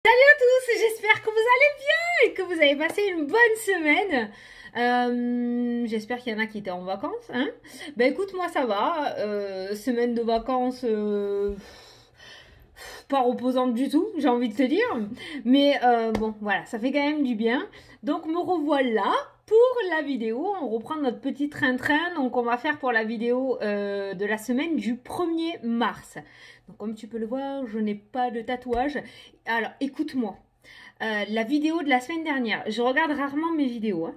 Salut à tous, j'espère que vous allez bien et que vous avez passé une bonne semaine. J'espère qu'il y en a qui étaient en vacances, hein. Ben écoute, moi ça va. Semaine de vacances pas reposante du tout, j'ai envie de te dire. Mais bon, voilà, ça fait quand même du bien. Donc me revoilà pour la vidéo. On reprend notre petit train-train. Donc on va faire pour la vidéo de la semaine du 1er mars. Donc comme tu peux le voir, je n'ai pas de tatouage. Alors écoute-moi. La vidéo de la semaine dernière, je regarde rarement mes vidéos, hein.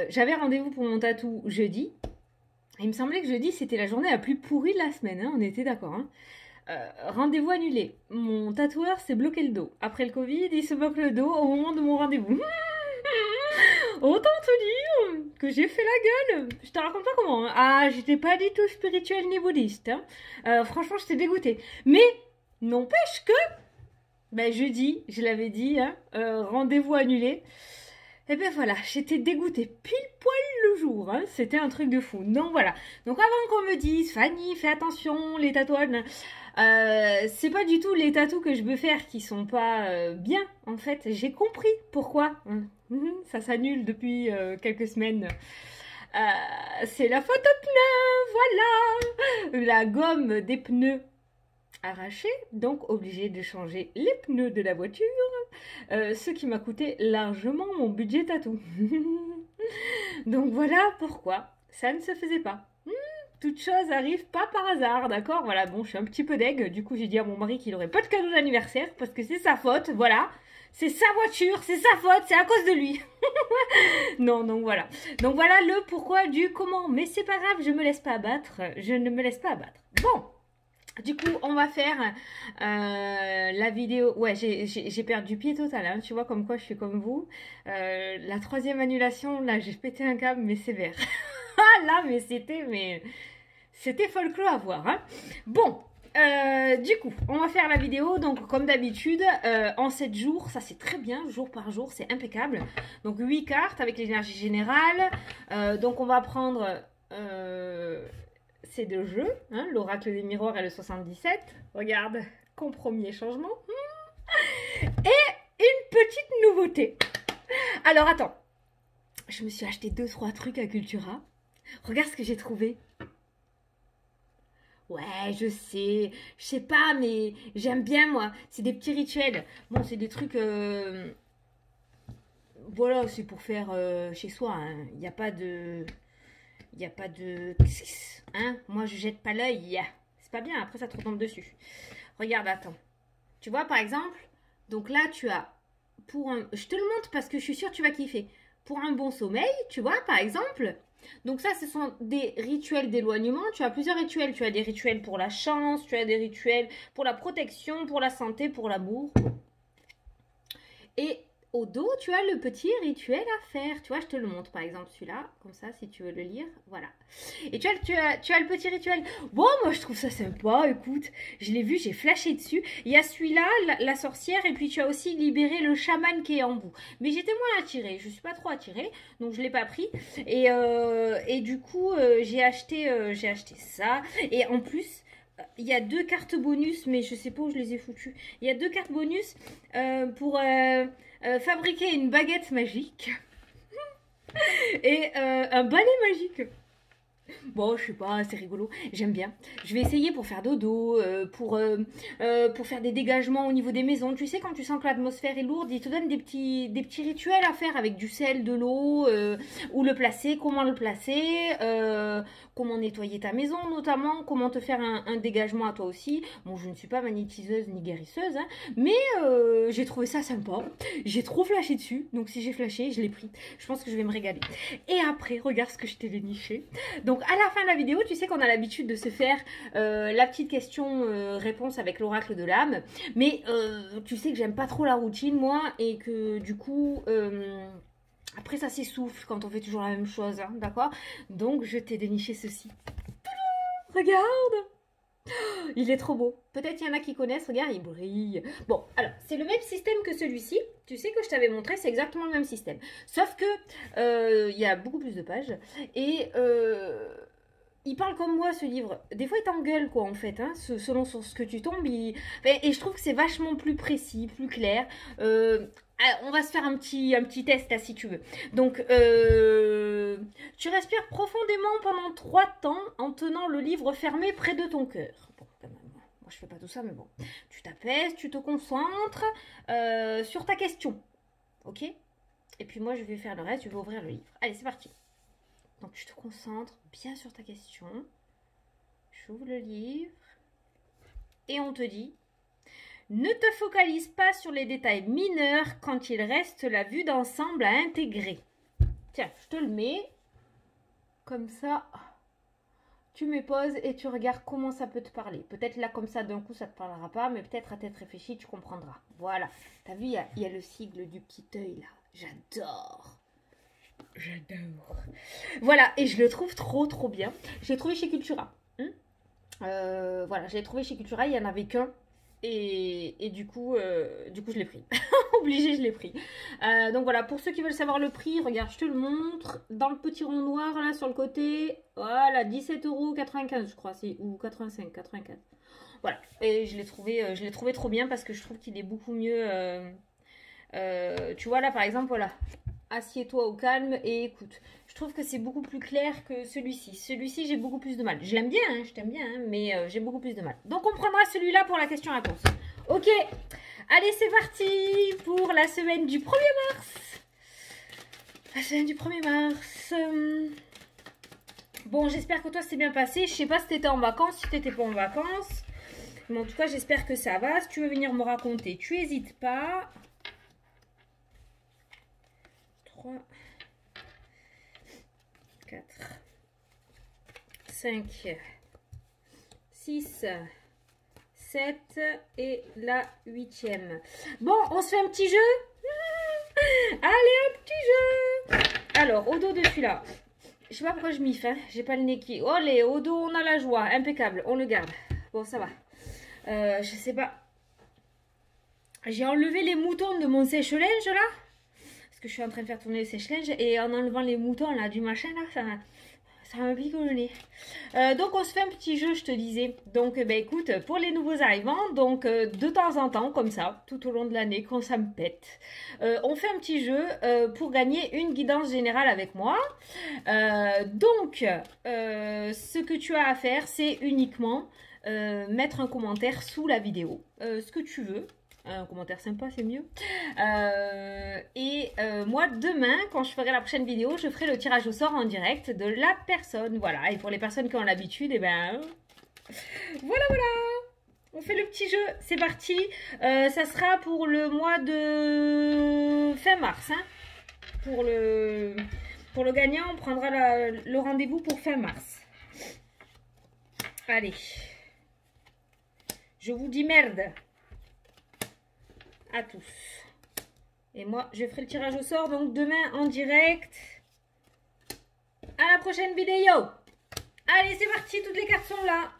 J'avais rendez-vous pour mon tatou jeudi. Il me semblait que jeudi c'était la journée la plus pourrie de la semaine, hein, on était d'accord, hein. Rendez-vous annulé. Mon tatoueur s'est bloqué le dos. Après le Covid, il se bloque le dos au moment de mon rendez-vous. Autant te dire que j'ai fait la gueule. Je te raconte pas comment, hein. Ah, j'étais pas du tout spirituelle ni bouddhiste, hein. Franchement, j'étais dégoûtée. Mais n'empêche que, ben jeudi, je l'avais dit, hein, rendez-vous annulé. Et ben voilà, j'étais dégoûtée pile poil le jour, hein. C'était un truc de fou. Donc voilà. Donc avant qu'on me dise, Fanny, fais attention, les tatouages, c'est pas du tout les tatous que je veux faire qui sont pas bien, en fait. J'ai compris pourquoi. Ça s'annule depuis quelques semaines. C'est la faute aux pneus, voilà. La gomme des pneus arrachée, donc obligée de changer les pneus de la voiture, ce qui m'a coûté largement mon budget tatou. Donc voilà pourquoi ça ne se faisait pas. Toute chose arrive pas par hasard, d'accord? Voilà, bon, je suis un petit peu deg, du coup j'ai dit à mon mari qu'il aurait pas de cadeau d'anniversaire parce que c'est sa faute, voilà. C'est sa voiture, c'est sa faute, c'est à cause de lui. Non, donc voilà. Donc voilà le pourquoi du comment. Mais c'est pas grave, je me laisse pas abattre. Je ne me laisse pas abattre. Bon. Du coup, on va faire la vidéo. Ouais, j'ai perdu pied total, hein. Tu vois, comme quoi je suis comme vous. La troisième annulation, là, j'ai pété un câble, mais sévère. Ah là, mais c'était folklore à voir, hein. Bon, du coup, on va faire la vidéo. Donc, comme d'habitude, en 7 jours, ça c'est très bien, jour par jour, c'est impeccable. Donc, 8 cartes avec l'énergie générale. Donc, on va prendre ces deux jeux, hein, l'oracle des miroirs et le 77. Regarde, compromis et changement. Et une petite nouveauté. Alors, attends. Je me suis acheté 2-3 trucs à Cultura. Regarde ce que j'ai trouvé. Ouais, je sais pas, mais j'aime bien, moi. C'est des petits rituels. Bon, c'est des trucs... Voilà, c'est pour faire chez soi, hein. Il n'y a pas de... Il n'y a pas de... Hein, moi, je jette pas l'œil. C'est pas bien, après, ça te retombe dessus. Regarde, attends. Tu vois, par exemple, donc là, tu as... pour un... Je te le montre parce que je suis sûre que tu vas kiffer. Pour un bon sommeil, tu vois, par exemple... Donc ça, ce sont des rituels d'éloignement. Tu as plusieurs rituels. Tu as des rituels pour la chance, tu as des rituels pour la protection, pour la santé, pour l'amour. Et au dos, tu as le petit rituel à faire. Tu vois, je te le montre, par exemple, celui-là. Comme ça, si tu veux le lire. Voilà. Et tu as le petit rituel. Bon, moi, je trouve ça sympa. Écoute, je l'ai vu, j'ai flashé dessus. Il y a celui-là, la sorcière. Et puis, tu as aussi libéré le chaman qui est en vous. Mais j'étais moins attirée. Je ne suis pas trop attirée. Donc, je ne l'ai pas pris. Et du coup, j'ai acheté ça. Et en plus... Il y a 2 cartes bonus, mais je sais pas où je les ai foutues. Il y a 2 cartes bonus pour fabriquer une baguette magique et un balai magique. Bon, je sais pas, c'est rigolo, j'aime bien. Je vais essayer pour faire dodo, pour faire des dégagements au niveau des maisons. Tu sais, quand tu sens que l'atmosphère est lourde, ils te donnent des petits rituels à faire avec du sel, de l'eau, où le placer, comment le placer, comment nettoyer ta maison notamment, comment te faire un dégagement à toi aussi. Bon, je ne suis pas magnétiseuse ni guérisseuse, hein, mais j'ai trouvé ça sympa. J'ai trop flashé dessus, donc si j'ai flashé, je l'ai pris. Je pense que je vais me régaler. Et après, regarde ce que je t'ai déniché. Donc à la fin de la vidéo, tu sais qu'on a l'habitude de se faire la petite question-réponse avec l'oracle de l'âme. Mais tu sais que j'aime pas trop la routine, moi, et que du coup... après, ça s'essouffle quand on fait toujours la même chose, hein, d'accord? Donc, je t'ai déniché ceci. Regarde! Il est trop beau. Peut-être il y en a qui connaissent, regarde, il brille. Bon, alors, c'est le même système que celui-ci. Tu sais que je t'avais montré, c'est exactement le même système. Sauf que il y a beaucoup plus de pages. Et il parle comme moi, ce livre. Des fois, il t'engueule, quoi, en fait. Hein, selon sur ce que tu tombes. Et je trouve que c'est vachement plus précis, plus clair. On va se faire un petit test, là, si tu veux. Donc, tu respires profondément pendant 3 temps en tenant le livre fermé près de ton cœur. Bon, quand même. Moi, je fais pas tout ça, mais bon. Tu t'apaises, tu te concentres sur ta question. Ok? Et puis moi, je vais faire le reste, je vais ouvrir le livre. Allez, c'est parti. Donc, tu te concentres bien sur ta question. J'ouvre le livre. Et on te dit, ne te focalise pas sur les détails mineurs quand il reste la vue d'ensemble à intégrer. Tiens, je te le mets. Comme ça, tu mets pause et tu regardes comment ça peut te parler. Peut-être là, comme ça, d'un coup, ça ne te parlera pas, mais peut-être à tête réfléchie, tu comprendras. Voilà. T'as vu, il y a le sigle du petit œil là. J'adore. J'adore. Voilà, et je le trouve trop bien. Je l'ai trouvé chez Cultura. Voilà, je l'ai trouvé chez Cultura, il n'y en avait qu'un. Et du coup, je l'ai pris. Obligé, je l'ai pris. Donc voilà, pour ceux qui veulent savoir le prix, regarde, je te le montre. Dans le petit rond noir, là, sur le côté, voilà, 17,95 €, je crois, ou 85, 84. Voilà, et je l'ai trouvé trop bien parce que je trouve qu'il est beaucoup mieux. Tu vois, là, par exemple, voilà. Assieds-toi au calme et écoute. Je trouve que c'est beaucoup plus clair que celui-ci. Celui-ci, j'ai beaucoup plus de mal. Je l'aime bien, hein, je t'aime bien, hein, mais j'ai beaucoup plus de mal. Donc, on prendra celui-là pour la question-réponse. Ok, allez, c'est parti pour la semaine du 1er mars. La semaine du 1er mars. Bon, j'espère que toi, c'est bien passé. Je sais pas si t'étais en vacances, si t'étais pas en vacances. Mais en tout cas, j'espère que ça va. Si tu veux venir me raconter, tu hésites pas. 3, 4, 5, 6, 7 et la 8e. Bon, on se fait un petit jeu. Allez, un petit jeu. Alors, au dos de celui-là. Je sais pas pourquoi je m'y fais. J'ai pas le nez qui... Oh, les au dos, on a la joie. Impeccable, on le garde. Bon, ça va. Je sais pas. J'ai enlevé les moutons de mon sèche-linge, là. Que je suis en train de faire tourner le sèche-linge et en enlevant les moutons là du machin là, ça m'a piqué le nez. Donc on se fait un petit jeu, je te disais. Donc ben écoute, pour les nouveaux arrivants, donc de temps en temps comme ça, tout au long de l'année, quand ça me pète, on fait un petit jeu pour gagner une guidance générale avec moi. Donc ce que tu as à faire, c'est uniquement mettre un commentaire sous la vidéo, ce que tu veux. Un commentaire sympa, c'est mieux. Moi, demain, quand je ferai la prochaine vidéo, je ferai le tirage au sort en direct de la personne. Voilà. Et pour les personnes qui ont l'habitude, et ben... Voilà. On fait le petit jeu. C'est parti. Ça sera pour le mois de fin mars. Hein. Pour le gagnant, on prendra le rendez-vous pour fin mars. Allez. Je vous dis merde. À tous. Et moi, je ferai le tirage au sort donc demain en direct. À la prochaine vidéo. Allez, c'est parti, toutes les cartes sont là.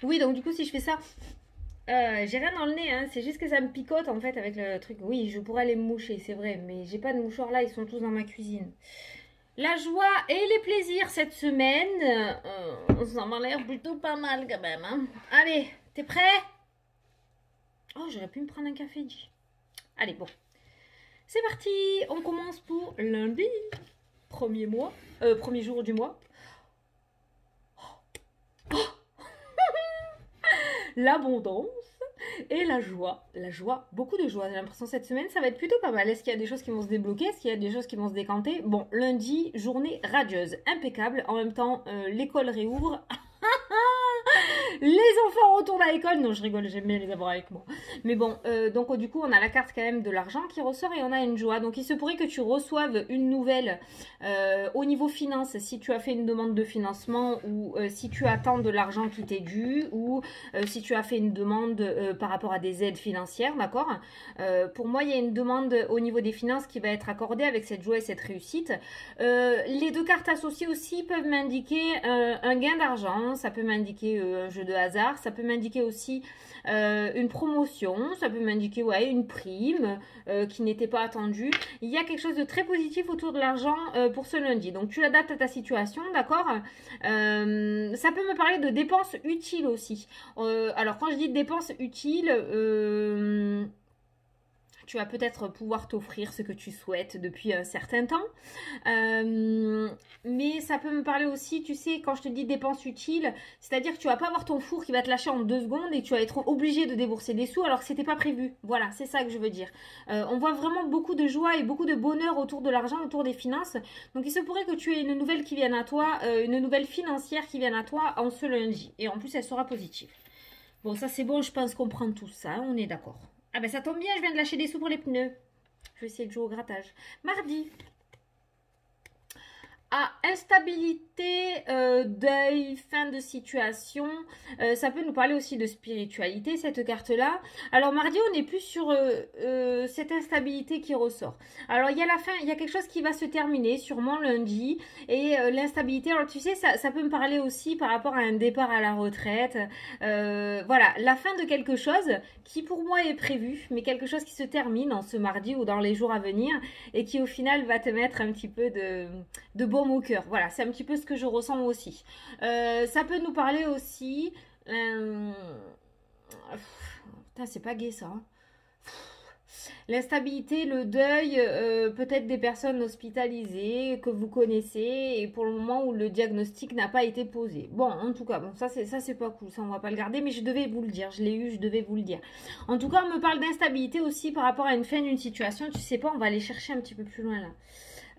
Oui, donc du coup, si je fais ça, j'ai rien dans le nez, hein, c'est juste que ça me picote en fait avec le truc. Oui, je pourrais les moucher, c'est vrai, mais j'ai pas de mouchoir là, ils sont tous dans ma cuisine. La joie et les plaisirs cette semaine, ça m'a l'air plutôt pas mal quand même. Hein. Allez, t'es prêt ? Oh, j'aurais pu me prendre un café, dit. Allez, bon. C'est parti. On commence pour lundi. Premier jour du mois. Oh. L'abondance et la joie. La joie, beaucoup de joie. J'ai l'impression que cette semaine, ça va être plutôt pas mal. Est-ce qu'il y a des choses qui vont se débloquer? Est-ce qu'il y a des choses qui vont se décanter? Bon, lundi, journée radieuse. Impeccable. En même temps, l'école réouvre. Les enfants retournent à l'école. Non, je rigole, j'aime bien les avoir avec moi. Mais bon, donc du coup, on a la carte quand même de l'argent qui ressort et on a une joie. Donc il se pourrait que tu reçoives une nouvelle au niveau finance si tu as fait une demande de financement ou si tu attends de l'argent qui t'est dû ou si tu as fait une demande par rapport à des aides financières, d'accord? Pour moi, il y a une demande au niveau des finances qui va être accordée avec cette joie et cette réussite. Les deux cartes associées aussi peuvent m'indiquer un gain d'argent. Ça peut m'indiquer un jeu de hasard. Ça peut m'indiquer aussi une promotion, ça peut m'indiquer ouais, une prime qui n'était pas attendue. Il y a quelque chose de très positif autour de l'argent pour ce lundi. Donc tu l'adaptes à ta situation, d'accord. Ça peut me parler de dépenses utiles aussi. Alors quand je dis dépenses utiles, tu vas peut-être pouvoir t'offrir ce que tu souhaites depuis un certain temps. Mais ça peut me parler aussi, tu sais, quand je te dis dépenses utiles, c'est-à-dire que tu vas pas avoir ton four qui va te lâcher en 2 secondes et tu vas être obligé de débourser des sous alors que c'était pas prévu. Voilà, c'est ça que je veux dire. On voit vraiment beaucoup de joie et beaucoup de bonheur autour de l'argent, autour des finances. Donc il se pourrait que tu aies une nouvelle qui vienne à toi, une nouvelle financière qui vienne à toi en ce lundi. Et en plus, elle sera positive. Bon, ça c'est bon, je pense qu'on prend tout ça, on est d'accord. Ah ben ça tombe bien, je viens de lâcher des sous pour les pneus. Je vais essayer de jouer au grattage. Mardi. Ah, instabilité, deuil, fin de situation, ça peut nous parler aussi de spiritualité, cette carte-là. Alors mardi, on n'est plus sur cette instabilité qui ressort. Alors il y a la fin, il y a quelque chose qui va se terminer, sûrement lundi, et l'instabilité, alors tu sais, ça peut me parler aussi par rapport à un départ à la retraite. Voilà, la fin de quelque chose qui pour moi est prévu, mais quelque chose qui se termine en ce mardi ou dans les jours à venir, et qui au final va te mettre un petit peu de baume au cœur. Voilà, c'est un petit peu ce que je ressens aussi. Ça peut nous parler aussi... Putain, c'est pas gai ça. Hein. L'instabilité, le deuil, peut-être des personnes hospitalisées que vous connaissez et pour le moment où le diagnostic n'a pas été posé. Bon, en tout cas, bon, ça c'est pas cool, ça on va pas le garder, mais je devais vous le dire, je l'ai eu, je devais vous le dire. En tout cas, on me parle d'instabilité aussi par rapport à une fin d'une situation, tu sais pas, on va aller chercher un petit peu plus loin là.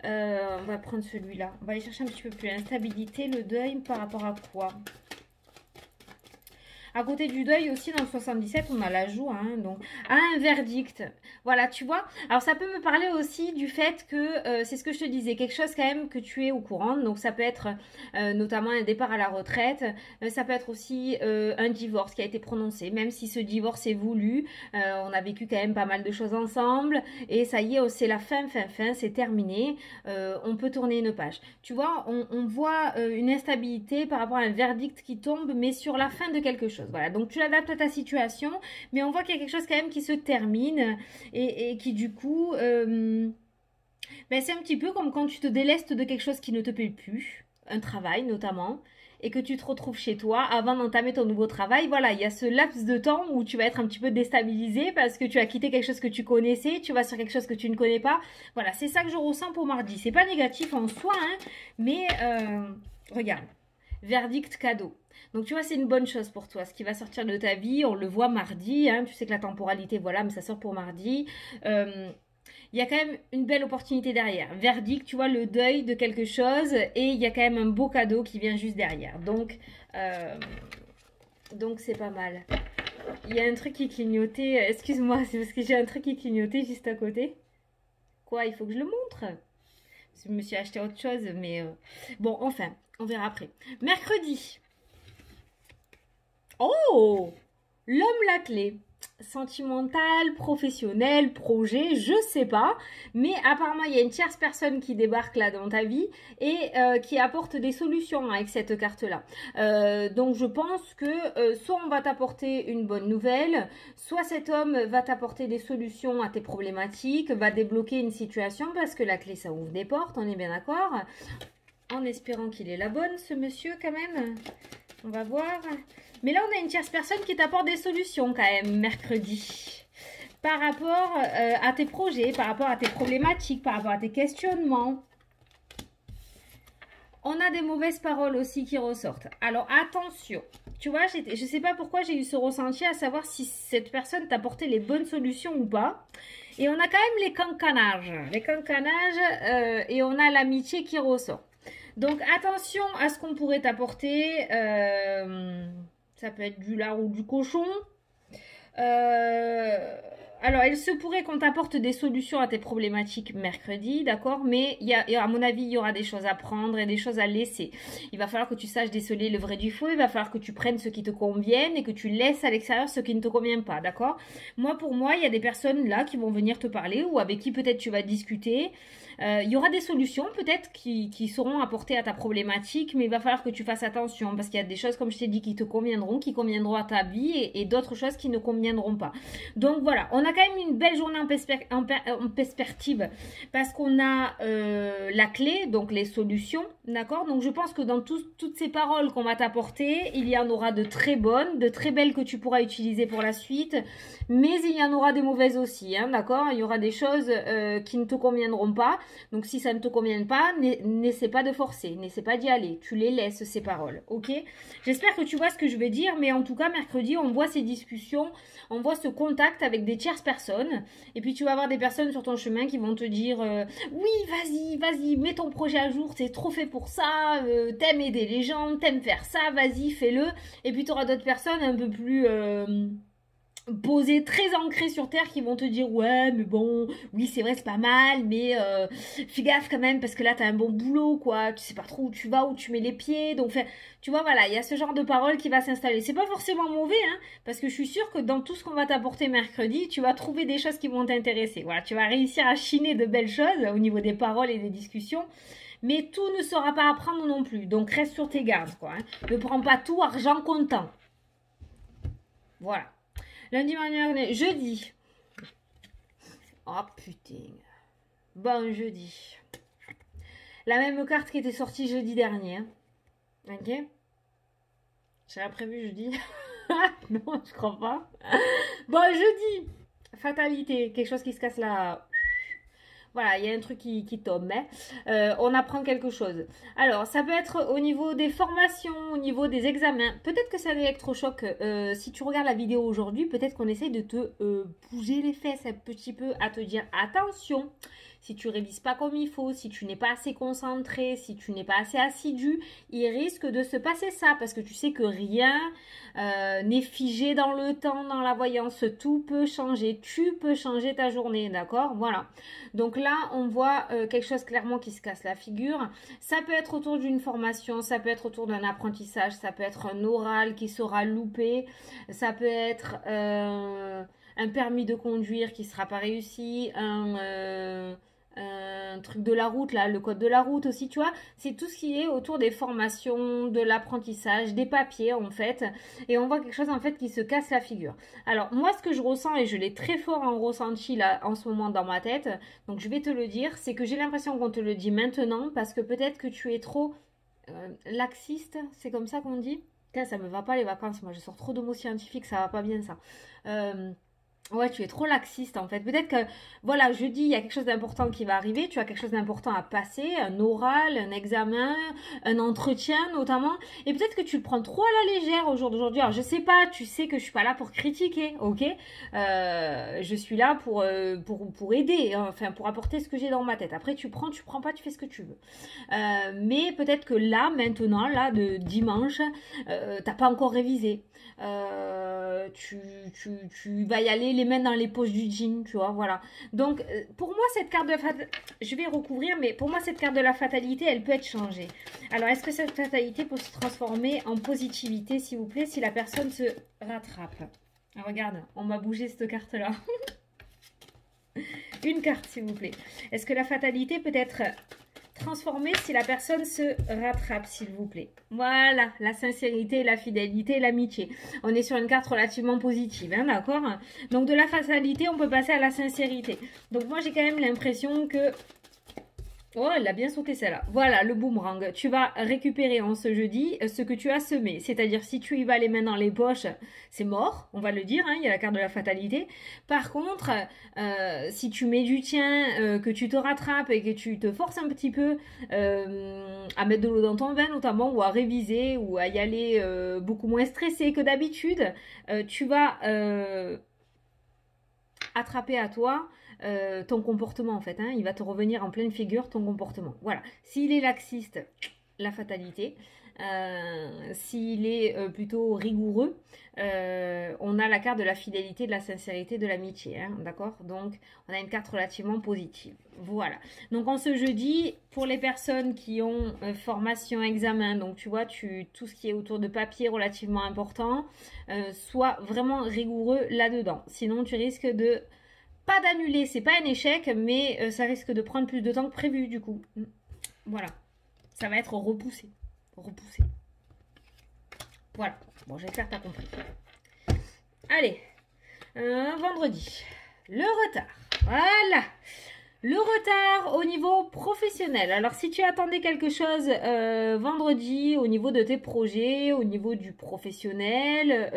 On va prendre celui-là. On va aller chercher un petit peu plus l'instabilité, le deuil par rapport à quoi? À côté du deuil aussi, dans le 77, on a l'ajout, hein, donc un verdict. Voilà, tu vois. Alors, ça peut me parler aussi du fait que, c'est ce que je te disais, quelque chose quand même que tu es au courant. Donc, ça peut être notamment un départ à la retraite. Ça peut être aussi un divorce qui a été prononcé. Même si ce divorce est voulu, on a vécu quand même pas mal de choses ensemble. Et ça y est, c'est la fin, c'est terminé. On peut tourner une page. Tu vois, on voit une instabilité par rapport à un verdict qui tombe, mais sur la fin de quelque chose. Voilà, donc tu l'adaptes à ta situation, mais on voit qu'il y a quelque chose quand même qui se termine et qui du coup, ben c'est un petit peu comme quand tu te délestes de quelque chose qui ne te plaît plus, un travail notamment, et que tu te retrouves chez toi avant d'entamer ton nouveau travail. Voilà, il y a ce laps de temps où tu vas être un petit peu déstabilisé parce que tu as quitté quelque chose que tu connaissais, tu vas sur quelque chose que tu ne connais pas. Voilà, c'est ça que je ressens pour mardi. C'est pas négatif en soi, hein, mais regarde, verdict cadeau. Donc tu vois, c'est une bonne chose pour toi. Ce qui va sortir de ta vie, on le voit mardi. Hein, tu sais que la temporalité, voilà, mais ça sort pour mardi. Il y a quand même une belle opportunité derrière. Verdict, tu vois, le deuil de quelque chose. Et il y a quand même un beau cadeau qui vient juste derrière. Donc c'est pas mal. Il y a un truc qui clignotait. Excuse-moi, c'est parce que j'ai un truc qui clignotait juste à côté. Quoi, il faut que je le montre? Je me suis acheté autre chose, mais... Bon, enfin, on verra après. Mercredi. Oh, l'homme la clé. Sentimental, professionnel, projet, je sais pas. Mais apparemment, il y a une tierce personne qui débarque là dans ta vie et qui apporte des solutions avec cette carte-là. Donc, je pense que soit on va t'apporter une bonne nouvelle, soit cet homme va t'apporter des solutions à tes problématiques, va débloquer une situation parce que la clé, ça ouvre des portes, on est bien d'accord. En espérant qu'il est la bonne, ce monsieur, quand même. On va voir. Mais là, on a une tierce personne qui t'apporte des solutions quand même, mercredi. Par rapport à tes projets, par rapport à tes problématiques, par rapport à tes questionnements. On a des mauvaises paroles aussi qui ressortent. Alors, attention. Tu vois, je ne sais pas pourquoi j'ai eu ce ressenti à savoir si cette personne t'apportait les bonnes solutions ou pas. Et on a quand même les cancanages. Les cancanages et on a l'amitié qui ressort. Donc, attention à ce qu'on pourrait t'apporter. Ça peut être du lard ou du cochon. alors, il se pourrait qu'on t'apporte des solutions à tes problématiques mercredi, d'accord? Mais à mon avis, il y aura des choses à prendre et des choses à laisser. Il va falloir que tu saches déceler le vrai du faux. Il va falloir que tu prennes ce qui te convienne et que tu laisses à l'extérieur ce qui ne te convient pas, d'accord? Pour moi, il y a des personnes là qui vont venir te parler ou avec qui peut-être tu vas discuter. Il y aura des solutions peut-être qui seront apportées à ta problématique, mais il va falloir que tu fasses attention parce qu'il y a des choses, comme je t'ai dit, qui te conviendront, qui conviendront à ta vie et d'autres choses qui ne conviendront pas. Donc voilà, on a quand même une belle journée en perspective parce qu'on a la clé, donc les solutions, d'accord? Donc je pense que dans toutes ces paroles qu'on va t'apporter, il y en aura de très bonnes, de très belles que tu pourras utiliser pour la suite, mais il y en aura des mauvaises aussi, hein, d'accord? Il y aura des choses qui ne te conviendront pas. Donc si ça ne te convient pas, n'essaie pas de forcer, n'essaie pas d'y aller. Tu les laisses, ces paroles, ok? J'espère que tu vois ce que je veux dire, mais en tout cas, mercredi, on voit ces discussions, on voit ce contact avec des tierces personnes. Et puis tu vas avoir des personnes sur ton chemin qui vont te dire oui, vas-y, mets ton projet à jour, c'est trop fait pour ça, t'aimes aider les gens, t'aimes faire ça, vas-y, fais-le. Et puis tu auras d'autres personnes un peu plus... posés, très ancrés sur terre, qui vont te dire ouais mais bon, oui c'est vrai c'est pas mal, mais fais gaffe quand même parce que là t'as un bon boulot quoi, tu sais pas trop où tu vas, où tu mets les pieds, donc tu vois voilà, il y a ce genre de parole qui va s'installer. C'est pas forcément mauvais hein, parce que je suis sûre que dans tout ce qu'on va t'apporter mercredi, tu vas trouver des choses qui vont t'intéresser. Voilà, tu vas réussir à chiner de belles choses au niveau des paroles et des discussions. Mais tout ne sera pas à prendre non plus, donc reste sur tes gardes quoi. Hein. Ne prends pas tout argent comptant. Voilà. Lundi, mardi, jeudi. Oh putain. Bon, jeudi. La même carte qui était sortie jeudi dernier. Ok. J'avais prévu jeudi. Non, je crois pas. Bon, jeudi. Fatalité. Quelque chose qui se casse là. Voilà, il y a un truc qui tombe. Hein. On apprend quelque chose. Alors, ça peut être au niveau des formations, au niveau des examens. Peut-être que c'est un électrochoc. Si tu regardes la vidéo aujourd'hui, peut-être qu'on essaye de te bouger les fesses un petit peu, à te dire attention. Si tu révises pas comme il faut, si tu n'es pas assez concentré, si tu n'es pas assez assidu, il risque de se passer ça parce que tu sais que rien n'est figé dans le temps, dans la voyance. Tout peut changer. Tu peux changer ta journée, d'accord? Voilà. Donc là, on voit quelque chose clairement qui se casse la figure. Ça peut être autour d'une formation, ça peut être autour d'un apprentissage, ça peut être un oral qui sera loupé, ça peut être un permis de conduire qui ne sera pas réussi, un truc de la route, là, le code de la route aussi, tu vois. C'est tout ce qui est autour des formations, de l'apprentissage, des papiers, en fait. Et on voit quelque chose, en fait, qui se casse la figure. Alors, moi, ce que je ressens, et je l'ai très fort en ressenti, là, en ce moment, dans ma tête, donc je vais te le dire, c'est que j'ai l'impression qu'on te le dit maintenant, parce que peut-être que tu es trop laxiste, c'est comme ça qu'on dit. Putain, ça me va pas les vacances, moi, je sors trop de mots scientifiques, ça va pas bien, ça. Ouais, tu es trop laxiste en fait. Peut-être que, voilà, jeudi, il y a quelque chose d'important qui va arriver. Tu as quelque chose d'important à passer, un oral, un examen, un entretien notamment. Et peut-être que tu le prends trop à la légère au jour d'aujourd'hui. Alors, je sais pas, tu sais que je suis pas là pour critiquer, ok? Je suis là pour aider, hein, enfin, pour apporter ce que j'ai dans ma tête. Après, tu prends pas, tu fais ce que tu veux. Mais peut-être que là, maintenant, là, de dimanche, t'as pas encore révisé. Tu vas y aller les mains dans les poches du jean, tu vois, voilà. Donc, pour moi, cette carte de la fatalité, je vais recouvrir, mais pour moi, cette carte de la fatalité, elle peut être changée. Alors, est-ce que cette fatalité peut se transformer en positivité, s'il vous plaît, si la personne se rattrape? Regarde, on m'a bougé cette carte-là. Une carte, s'il vous plaît. Est-ce que la fatalité peut être transformée si la personne se rattrape, s'il vous plaît? Voilà, la sincérité, la fidélité, l'amitié. On est sur une carte relativement positive, hein, d'accord? Donc de la fatalité, on peut passer à la sincérité. Donc moi, j'ai quand même l'impression que... Oh, elle a bien sauté celle-là. Voilà, le boomerang. Tu vas récupérer en ce jeudi ce que tu as semé. C'est-à-dire, si tu y vas les mains dans les poches, c'est mort, on va le dire, hein, il y a la carte de la fatalité. Par contre, si tu mets du tien, que tu te rattrapes et que tu te forces un petit peu à mettre de l'eau dans ton vin notamment, ou à réviser, ou à y aller beaucoup moins stressé que d'habitude, tu vas attraper à toi ton comportement en fait, hein, il va te revenir en pleine figure ton comportement. Voilà, s'il est laxiste, la fatalité. S'il est plutôt rigoureux, on a la carte de la fidélité, de la sincérité, de l'amitié, hein, d'accord? Donc, on a une carte relativement positive. Voilà. Donc, en ce jeudi, pour les personnes qui ont formation, examen, donc tu vois, tout ce qui est autour de papier relativement important, sois vraiment rigoureux là-dedans. Sinon, tu risques de pas d'annuler, c'est pas un échec, mais ça risque de prendre plus de temps que prévu, du coup. Voilà. Ça va être repoussé. Repoussé. Voilà. Bon, j'espère que tu as compris. Allez. Vendredi. Le retard. Voilà. Le retard au niveau professionnel. Alors, si tu attendais quelque chose vendredi au niveau de tes projets, au niveau du professionnel,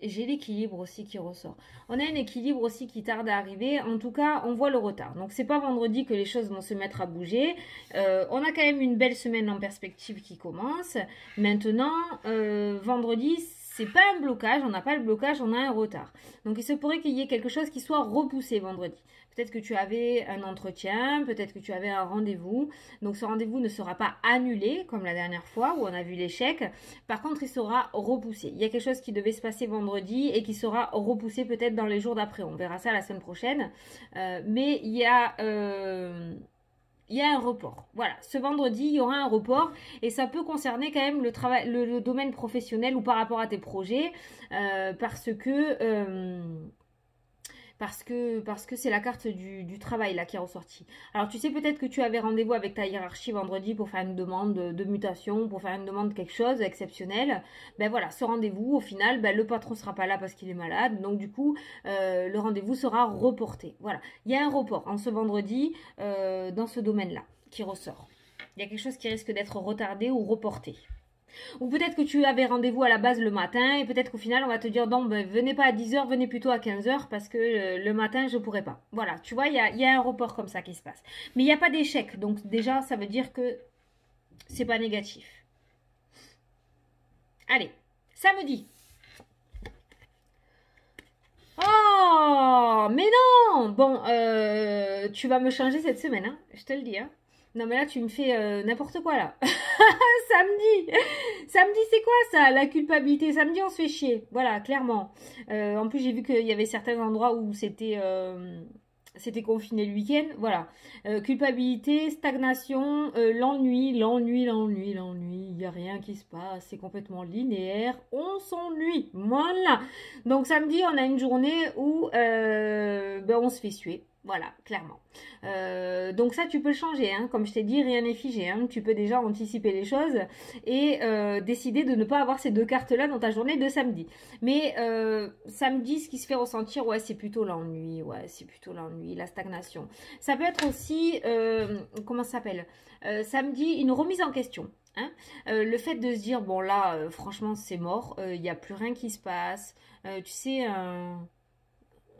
j'ai l'équilibre aussi qui ressort. On a un équilibre aussi qui tarde à arriver. En tout cas, on voit le retard. Donc, c'est pas vendredi que les choses vont se mettre à bouger. On a quand même une belle semaine en perspective qui commence. Maintenant, vendredi, c'est pas un blocage. On n'a pas le blocage, on a un retard. Donc, il se pourrait qu'il y ait quelque chose qui soit repoussé vendredi. Peut-être que tu avais un entretien, peut-être que tu avais un rendez-vous. Donc, ce rendez-vous ne sera pas annulé, comme la dernière fois où on a vu l'échec. Par contre, il sera repoussé. Il y a quelque chose qui devait se passer vendredi et qui sera repoussé peut-être dans les jours d'après. On verra ça la semaine prochaine. Mais il y a un report. Voilà, ce vendredi, il y aura un report et ça peut concerner quand même le travail, le domaine professionnel ou par rapport à tes projets parce que c'est la carte du travail là qui est ressortie. Alors tu sais peut-être que tu avais rendez-vous avec ta hiérarchie vendredi pour faire une demande de mutation, pour faire une demande de quelque chose d'exceptionnel. Ben voilà, ce rendez-vous au final, ben, le patron sera pas là parce qu'il est malade, donc du coup le rendez-vous sera reporté. Voilà, il y a un report en ce vendredi dans ce domaine-là qui ressort. Il y a quelque chose qui risque d'être retardé ou reporté. Ou peut-être que tu avais rendez-vous à la base le matin et peut-être qu'au final on va te dire non, ben, venez pas à 10h, venez plutôt à 15h parce que le matin je pourrais pas. Voilà, tu vois, il y a un report comme ça qui se passe. Mais il n'y a pas d'échec, donc déjà ça veut dire que c'est pas négatif. Allez, samedi. Oh, mais non! Bon, tu vas me changer cette semaine, hein, je te le dis, hein. Non mais là tu me fais n'importe quoi là. Samedi, samedi c'est quoi ça? La culpabilité. Samedi on se fait chier. Voilà, clairement. En plus j'ai vu qu'il y avait certains endroits où c'était confiné le week-end. Voilà. Culpabilité, stagnation, l'ennui. Il n'y a rien qui se passe. C'est complètement linéaire. On s'ennuie. Voilà. Donc samedi on a une journée où ben, on se fait suer. Voilà, clairement. Donc ça, tu peux le changer, hein. Comme je t'ai dit, rien n'est figé, hein. Tu peux déjà anticiper les choses et décider de ne pas avoir ces deux cartes-là dans ta journée de samedi. Mais samedi, ce qui se fait ressentir, ouais, c'est plutôt l'ennui, la stagnation. Ça peut être aussi, comment ça s'appelle samedi, une remise en question. Hein, le fait de se dire, bon là, franchement, c'est mort, il n'y a plus rien qui se passe. Tu sais,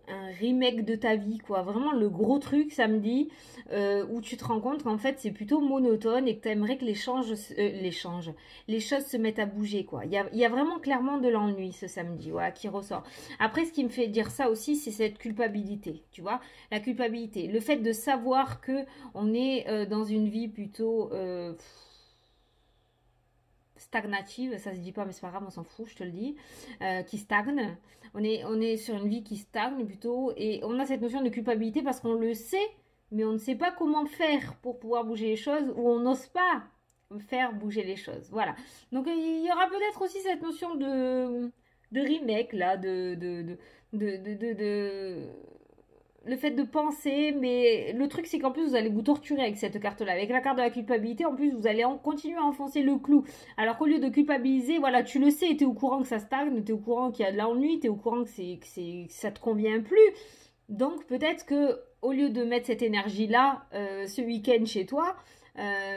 un remake de ta vie, quoi. Vraiment le gros truc samedi où tu te rends compte qu'en fait c'est plutôt monotone et que tu aimerais que les choses se mettent à bouger, quoi. Il y a vraiment clairement de l'ennui ce samedi, voilà, qui ressort. Après, ce qui me fait dire ça aussi, c'est cette culpabilité, tu vois. La culpabilité, le fait de savoir que on est dans une vie plutôt stagnative, ça se dit pas mais c'est pas grave, on s'en fout, je te le dis, qui stagne. On est sur une vie qui stagne plutôt et on a cette notion de culpabilité parce qu'on le sait, mais on ne sait pas comment faire pour pouvoir bouger les choses ou on n'ose pas faire bouger les choses. Voilà. Donc il y aura peut-être aussi cette notion de remake là, le fait de penser, mais le truc c'est qu'en plus vous allez vous torturer avec cette carte-là. Avec la carte de la culpabilité, en plus vous allez continuer à enfoncer le clou. Alors qu'au lieu de culpabiliser, voilà, tu le sais, tu es au courant que ça stagne, tu es au courant qu'il y a de l'ennui, tu es au courant que ça te convient plus. Donc peut-être que au lieu de mettre cette énergie-là ce week-end chez toi,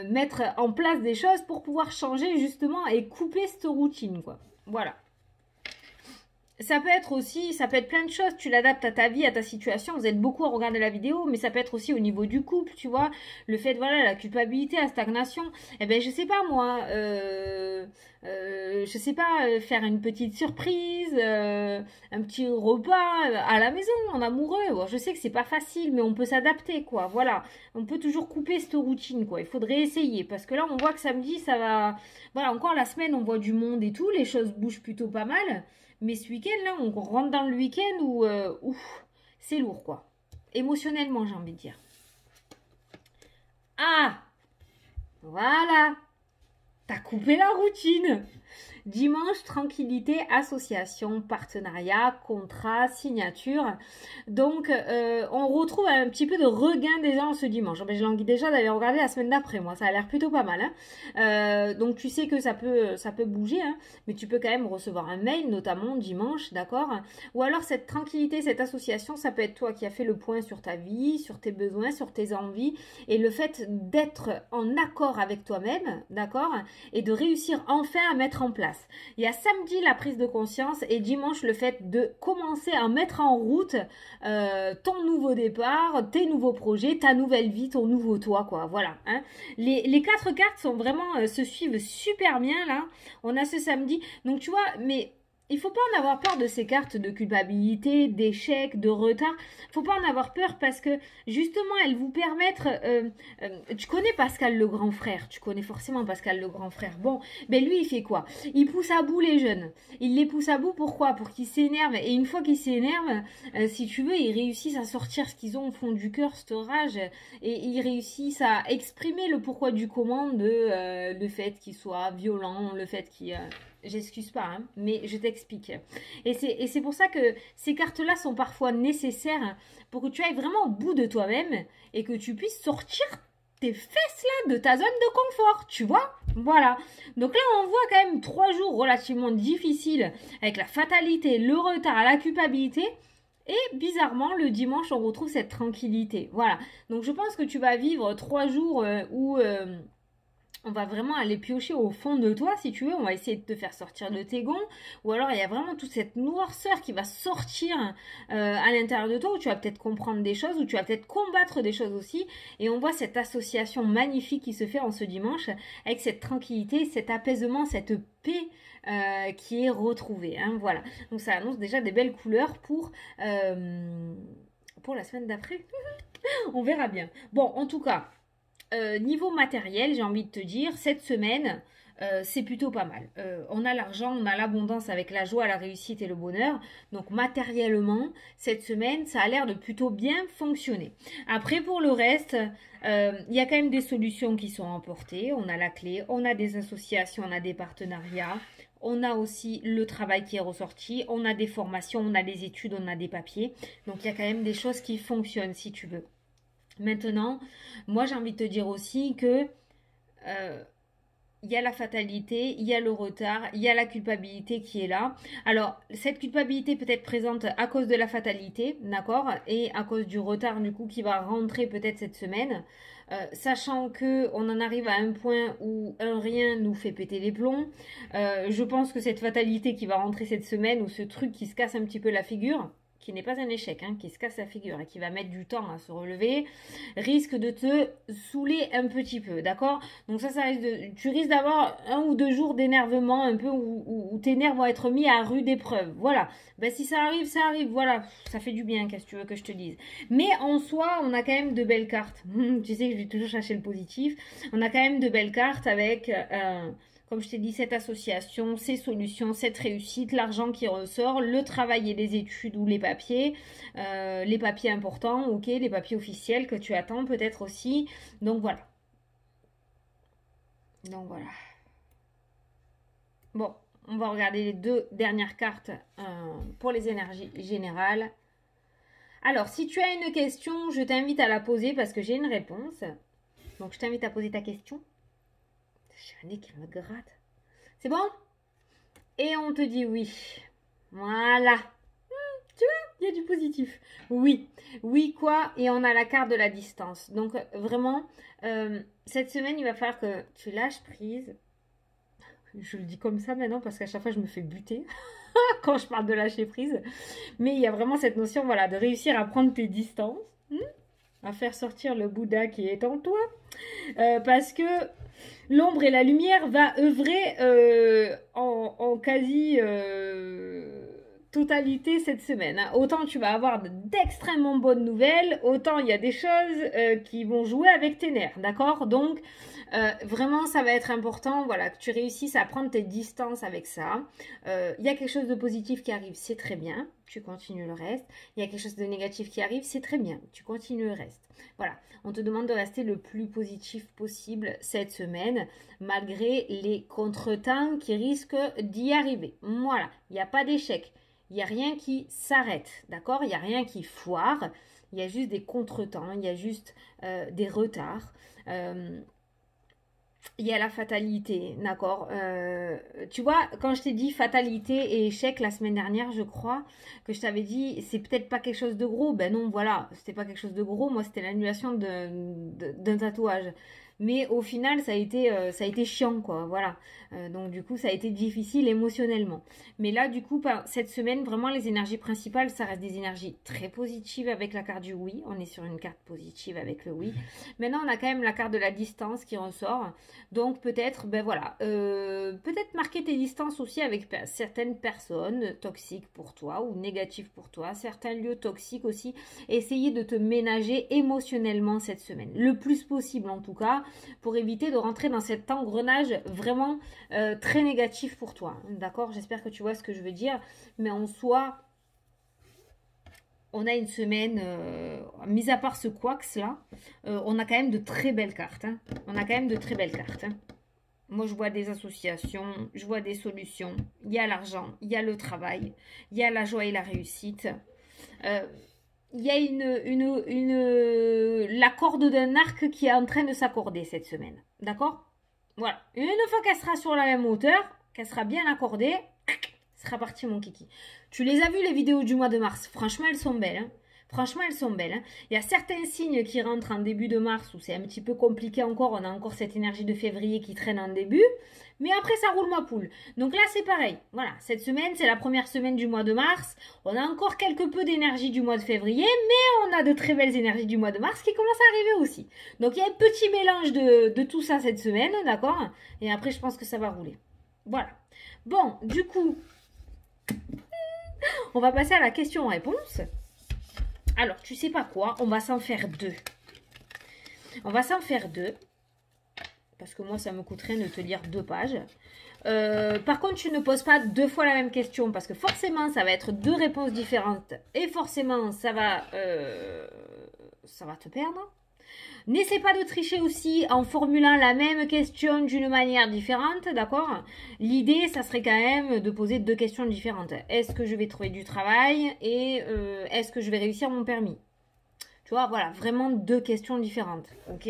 mettre en place des choses pour pouvoir changer justement et couper cette routine, quoi. Voilà. Ça peut être plein de choses, tu l'adaptes à ta vie, à ta situation, vous êtes beaucoup à regarder la vidéo, mais ça peut être aussi au niveau du couple, tu vois, le fait, voilà, la culpabilité, la stagnation, eh ben je sais pas moi, je sais pas, faire une petite surprise, un petit repas à la maison, en amoureux. Bon, je sais que c'est pas facile, mais on peut s'adapter, quoi. Voilà, on peut toujours couper cette routine, quoi. Il faudrait essayer, parce que là, on voit que samedi, ça va. Voilà, encore la semaine, on voit du monde et tout, les choses bougent plutôt pas mal. Mais ce week-end, là, on rentre dans le week-end où, ouf, c'est lourd, quoi. Émotionnellement, j'ai envie de dire. Ah, voilà. T'as coupé la routine. Dimanche, tranquillité, association, partenariat, contrat, signature. Donc, on retrouve un petit peu de regain déjà en ce dimanche. Ben, je languis déjà d'aller regarder la semaine d'après, moi. Ça a l'air plutôt pas mal. Hein. Donc, tu sais que ça peut bouger, hein, mais tu peux quand même recevoir un mail, notamment dimanche, d'accord? Ou alors, cette tranquillité, cette association, ça peut être toi qui as fait le point sur ta vie, sur tes besoins, sur tes envies, et le fait d'être en accord avec toi-même, d'accord? Et de réussir enfin à mettre en place. Il y a samedi la prise de conscience et dimanche le fait de commencer à mettre en route ton nouveau départ, tes nouveaux projets, ta nouvelle vie, ton nouveau toi, quoi. Voilà. Hein. Les 4 cartes sont vraiment se suivent super bien là. On a ce samedi. Donc tu vois, mais il faut pas en avoir peur de ces cartes de culpabilité, d'échec, de retard. Faut pas en avoir peur parce que justement elles vous permettent. Tu connais Pascal le grand frère. Tu connais forcément Pascal le grand frère. Bon, ben lui il fait quoi? Il pousse à bout les jeunes. Il les pousse à bout pourquoi? Pour qu'ils s'énervent. Et une fois qu'ils s'énervent, si tu veux, ils réussissent à sortir ce qu'ils ont au fond du cœur, cette rage, et ils réussissent à exprimer le pourquoi du comment de le fait qu'ils soient violents, le fait qu'ils j'excuse pas, hein, mais je t'explique. Et c'est pour ça que ces cartes-là sont parfois nécessaires pour que tu ailles vraiment au bout de toi-même et que tu puisses sortir tes fesses là de ta zone de confort, tu vois? Voilà. Donc là, on voit quand même 3 jours relativement difficiles avec la fatalité, le retard, la culpabilité. Et bizarrement, le dimanche, on retrouve cette tranquillité. Voilà. Donc je pense que tu vas vivre 3 jours où on va vraiment aller piocher au fond de toi, si tu veux. On va essayer de te faire sortir de tes gonds. Ou alors, il y a vraiment toute cette noirceur qui va sortir à l'intérieur de toi, où tu vas peut-être comprendre des choses, où tu vas peut-être combattre des choses aussi. Et on voit cette association magnifique qui se fait en ce dimanche, avec cette tranquillité, cet apaisement, cette paix qui est retrouvée. Hein, voilà. Donc, ça annonce déjà des belles couleurs pour la semaine d'après. On verra bien. Bon, en tout cas... niveau matériel, j'ai envie de te dire, cette semaine, c'est plutôt pas mal. On a l'argent, on a l'abondance avec la joie, la réussite et le bonheur. Donc matériellement, cette semaine, ça a l'air de plutôt bien fonctionner. Après, pour le reste, il y a quand même des solutions qui sont emportées. On a la clé, on a des associations, on a des partenariats. On a aussi le travail qui est ressorti. On a des formations, on a des études, on a des papiers. Donc il y a quand même des choses qui fonctionnent si tu veux. Maintenant, moi j'ai envie de te dire aussi que il y a la fatalité, il y a le retard, il y a la culpabilité qui est là. Alors, cette culpabilité peut être présente à cause de la fatalité, d'accord, et à cause du retard du coup qui va rentrer peut-être cette semaine. Sachant que on en arrive à un point où un rien nous fait péter les plombs. Je pense que cette fatalité qui va rentrer cette semaine, ou ce truc qui se casse un petit peu la figure, qui n'est pas un échec, hein, qui se casse la figure et qui va mettre du temps à se relever, risque de te saouler un petit peu, d'accord? Donc ça risque tu risques d'avoir 1 ou 2 jours d'énervement un peu où tes nerfs vont être mis à rude épreuve. Voilà. Ben si ça arrive, voilà. Ça fait du bien, qu'est-ce que tu veux que je te dise. Mais en soi, on a quand même de belles cartes. Tu sais que je vais toujours chercher le positif. On a quand même de belles cartes avec... comme je t'ai dit, cette association, ces solutions, cette réussite, l'argent qui ressort, le travail et les études ou les papiers importants, ok, les papiers officiels que tu attends peut-être aussi. Donc voilà. Bon, on va regarder les 2 dernières cartes pour les énergies générales. Alors, si tu as une question, je t'invite à la poser parce que j'ai une réponse. Donc, je t'invite à poser ta question. J'ai un nez qui me gratte. C'est bon? Et on te dit oui. Voilà. Tu vois, il y a du positif. Oui. Oui quoi? Et on a la carte de la distance. Donc vraiment, cette semaine, il va falloir que tu lâches prise. Je le dis comme ça maintenant parce qu'à chaque fois, je me fais buter quand je parle de lâcher prise. Mais il y a vraiment cette notion, voilà, de réussir à prendre tes distances. à faire sortir le Bouddha qui est en toi. Parce que l'ombre et la lumière va œuvrer en quasi totalité cette semaine. Hein. Autant tu vas avoir d'extrêmement bonnes nouvelles, autant il y a des choses qui vont jouer avec tes nerfs, d'accord? Donc, vraiment, ça va être important, voilà, que tu réussisses à prendre tes distances avec ça. Il y a quelque chose de positif qui arrive, c'est très bien, tu continues le reste. Il y a quelque chose de négatif qui arrive, c'est très bien, tu continues le reste. Voilà, on te demande de rester le plus positif possible cette semaine, malgré les contretemps qui risquent d'y arriver. Voilà, il n'y a pas d'échec. Il n'y a rien qui s'arrête, d'accord? Il n'y a rien qui foire. Il y a juste des contretemps, il y a juste des retards. Il y a la fatalité, d'accord? Tu vois, quand je t'ai dit fatalité et échec la semaine dernière, je crois que je t'avais dit, c'est peut-être pas quelque chose de gros. Ben non, voilà, c'était pas quelque chose de gros. Moi, c'était l'annulation d'un tatouage. Mais au final, ça a été chiant, quoi. Voilà. Donc, du coup, ça a été difficile émotionnellement. Mais là, du coup, cette semaine, vraiment, les énergies principales, ça reste des énergies très positives avec la carte du oui. On est sur une carte positive avec le oui. Maintenant, on a quand même la carte de la distance qui ressort. Donc peut-être, ben voilà, peut-être marquer tes distances aussi avec certaines personnes toxiques pour toi ou négatives pour toi, certains lieux toxiques aussi. Essayer de te ménager émotionnellement cette semaine, le plus possible en tout cas, pour éviter de rentrer dans cet engrenage vraiment très négatif pour toi. D'accord? J'espère que tu vois ce que je veux dire, mais en soi, on a une semaine, mis à part ce quax là, on a quand même de très belles cartes. Hein. On a quand même de très belles cartes. Hein. Moi, je vois des associations, je vois des solutions. Il y a l'argent, il y a le travail, il y a la joie et la réussite. Il y a la corde d'un arc qui est en train de s'accorder cette semaine. D'accord? Voilà. Une fois qu'elle sera sur la même hauteur, qu'elle sera bien accordée, sera parti mon kiki. Tu les as vues les vidéos du mois de mars. Franchement, elles sont belles. Hein. Franchement, elles sont belles. Hein. Il y a certains signes qui rentrent en début de mars où c'est un petit peu compliqué encore. On a encore cette énergie de février qui traîne en début. Mais après, ça roule ma poule. Donc là, c'est pareil. Voilà, cette semaine, c'est la première semaine du mois de mars. On a encore quelque peu d'énergie du mois de février, mais on a de très belles énergies du mois de mars qui commencent à arriver aussi. Donc il y a un petit mélange de tout ça cette semaine, d'accord? Et après, je pense que ça va rouler. Voilà. Bon, du coup, on va passer à la question-réponse. Alors, tu sais pas quoi, on va s'en faire deux. On va s'en faire deux. Parce que moi, ça me coûterait de te lire 2 pages. Par contre, tu ne poses pas 2 fois la même question. Parce que forcément, ça va être 2 réponses différentes. Et forcément, ça va te perdre. N'essaie pas de tricher aussi en formulant la même question d'une manière différente, d'accord? L'idée, ça serait quand même de poser 2 questions différentes. Est-ce que je vais trouver du travail et est-ce que je vais réussir mon permis? Tu vois, voilà, vraiment 2 questions différentes, ok?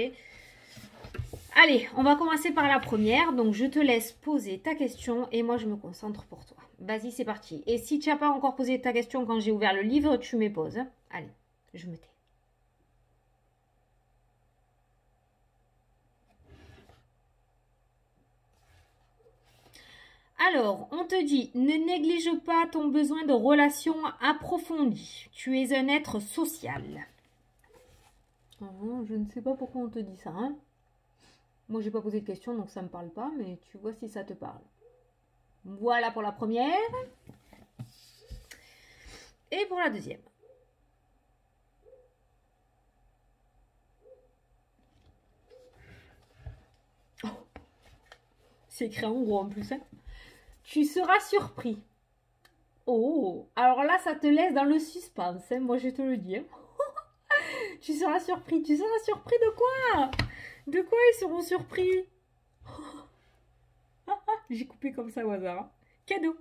Allez, on va commencer par la première. Donc, je te laisse poser ta question et moi, je me concentre pour toi. Vas-y, c'est parti. Et si tu n'as pas encore posé ta question quand j'ai ouvert le livre, tu me poses. Allez, je me tais. Alors, on te dit, ne néglige pas ton besoin de relations approfondies. Tu es un être social. Oh, je ne sais pas pourquoi on te dit ça. Hein. Moi, j'ai pas posé de question, donc ça me parle pas, mais tu vois si ça te parle. Voilà pour la première. Et pour la deuxième. Oh. C'est écrit en gros en plus. Hein. Tu seras surpris. Oh, alors là, ça te laisse dans le suspense. Hein, moi, je te le dis. Hein. Tu seras surpris. Tu seras surpris de quoi? De quoi ils seront surpris? J'ai coupé comme ça au hasard. Cadeau.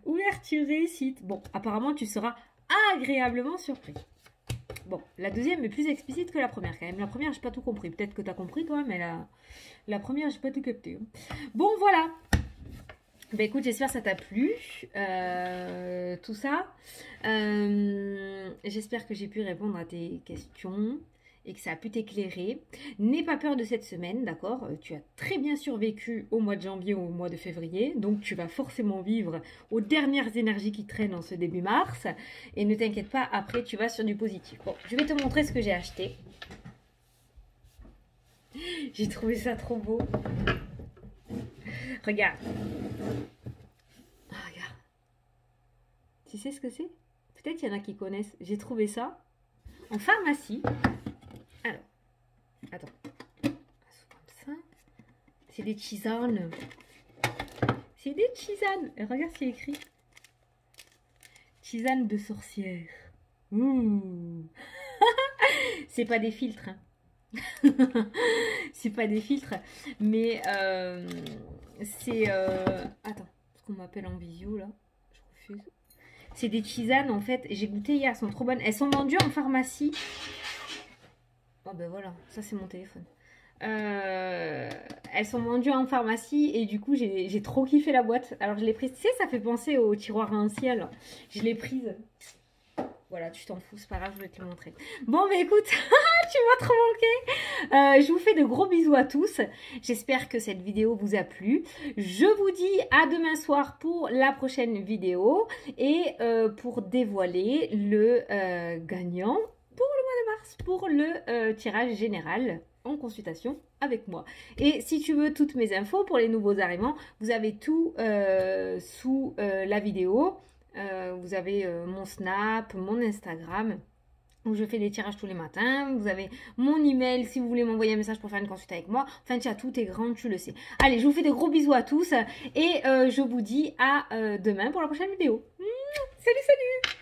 Ouverture réussite. Bon, apparemment, tu seras agréablement surpris. Bon, la deuxième est plus explicite que la première quand même. La première, j'ai pas tout compris. Peut-être que tu as compris toi, mais la première, j'ai pas tout capté. Bon, voilà. Ben écoute, j'espère que ça t'a plu, tout ça. J'espère que j'ai pu répondre à tes questions. et que ça a pu t'éclairer. N'aie pas peur de cette semaine, d'accord? Tu as très bien survécu au mois de janvier ou au mois de février, donc tu vas forcément vivre aux dernières énergies qui traînent en ce début mars. Et ne t'inquiète pas, après tu vas sur du positif. Bon, je vais te montrer ce que j'ai acheté. J'ai trouvé ça trop beau. Regarde. Ah, regarde. Tu sais ce que c'est? Peut-être qu'il y en a qui connaissent. J'ai trouvé ça en pharmacie. Alors, attends. Comme ça. C'est des tisanes. C'est des tisanes. Et regarde ce qu'il y a écrit. Tisane de sorcière. C'est pas des filtres. Hein. C'est pas des filtres. Mais c'est... Attends. Est-ce qu'on m'appelle en visio là? Je refuse. C'est des tisanes en fait. J'ai goûté hier. Elles sont trop bonnes. Elles sont vendues en pharmacie. Oh ben voilà. Ça c'est mon téléphone. Elles sont vendues en pharmacie et du coup j'ai trop kiffé la boîte. Alors je l'ai prise, tu sais, ça fait penser au tiroir à un ciel. Je l'ai prise. Voilà, tu t'en fous, c'est pas grave, je vais te le montrer. Bon, mais écoute, tu m'as trop manqué. Je vous fais de gros bisous à tous. J'espère que cette vidéo vous a plu. Je vous dis à demain soir pour la prochaine vidéo et pour dévoiler le gagnant pour le mois de mars, pour le tirage général en consultation avec moi. Et si tu veux toutes mes infos pour les nouveaux arrivants, vous avez tout sous la vidéo. Vous avez mon Snap, mon Instagram, où je fais des tirages tous les matins. Vous avez mon email si vous voulez m'envoyer un message pour faire une consulte avec moi. Enfin, tu as tout est grand, tu le sais. Allez, je vous fais de gros bisous à tous et je vous dis à demain pour la prochaine vidéo. Salut, salut!